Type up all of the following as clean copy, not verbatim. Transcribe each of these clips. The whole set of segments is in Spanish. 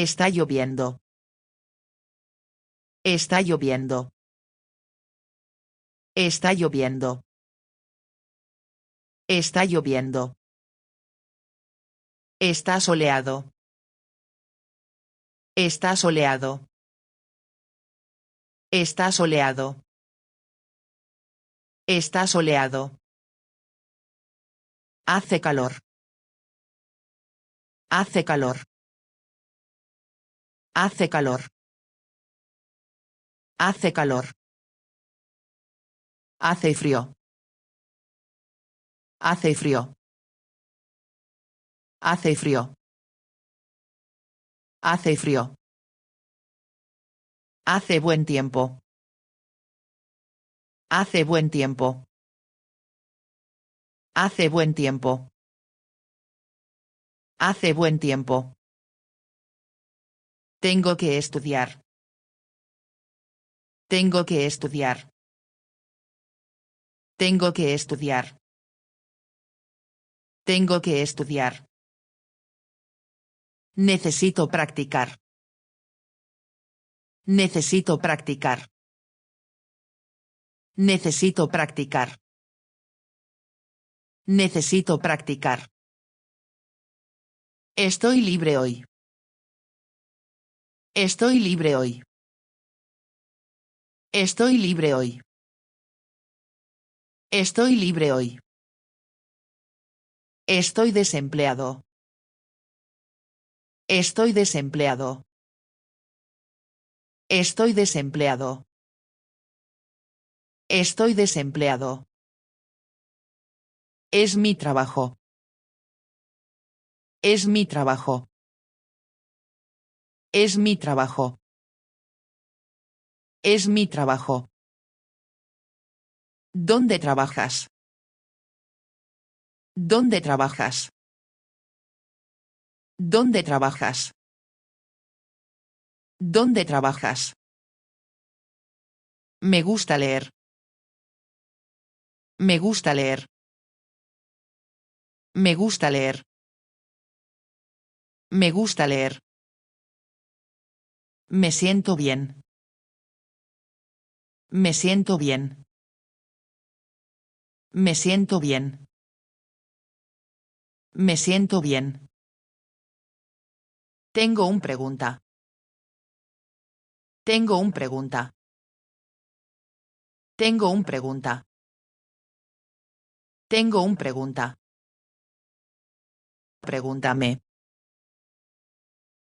Está lloviendo. Está lloviendo. Está lloviendo. Está lloviendo. Está soleado. Está soleado. Está soleado. Está soleado. Hace calor. Hace calor. Hace calor. Hace calor. Hace frío. Hace frío. Hace frío. Hace frío. Hace buen tiempo. Hace buen tiempo. Hace buen tiempo. Hace buen tiempo. Tengo que estudiar. Tengo que estudiar. Tengo que estudiar. Tengo que estudiar. Necesito practicar. Necesito practicar. Necesito practicar. Necesito practicar. Estoy libre hoy. Estoy libre hoy. Estoy libre hoy. Estoy libre hoy. Estoy desempleado. Estoy desempleado. Estoy desempleado. Estoy desempleado. Es mi trabajo. Es mi trabajo. Es mi trabajo. Es mi trabajo. ¿Dónde trabajas? ¿Dónde trabajas? ¿Dónde trabajas? ¿Dónde trabajas? Me gusta leer. Me gusta leer. Me gusta leer. Me gusta leer. Me siento bien. Me siento bien. Me siento bien. Me siento bien. Tengo un pregunta. Tengo un pregunta. Tengo un pregunta. Tengo un pregunta. Pregúntame.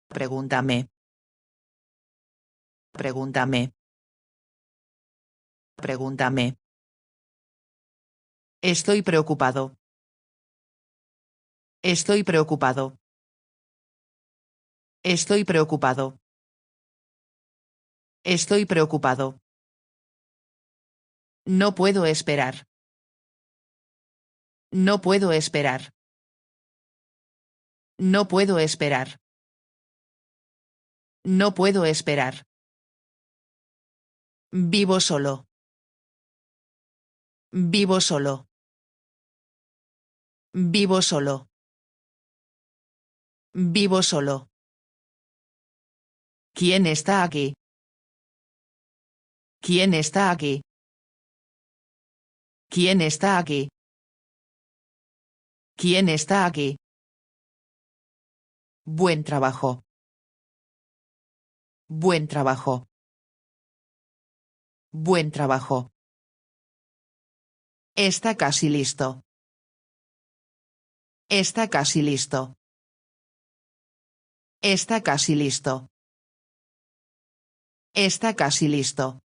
Pregúntame. Pregúntame. Pregúntame. Estoy preocupado. Estoy preocupado. Estoy preocupado. Estoy preocupado. No puedo esperar. No puedo esperar. No puedo esperar. No puedo esperar. Vivo solo. Vivo solo. Vivo solo. Vivo solo. ¿Quién está aquí? ¿Quién está aquí? ¿Quién está aquí? ¿Quién está aquí? Buen trabajo. Buen trabajo. Buen trabajo. Está casi listo. Está casi listo. Está casi listo. Está casi listo.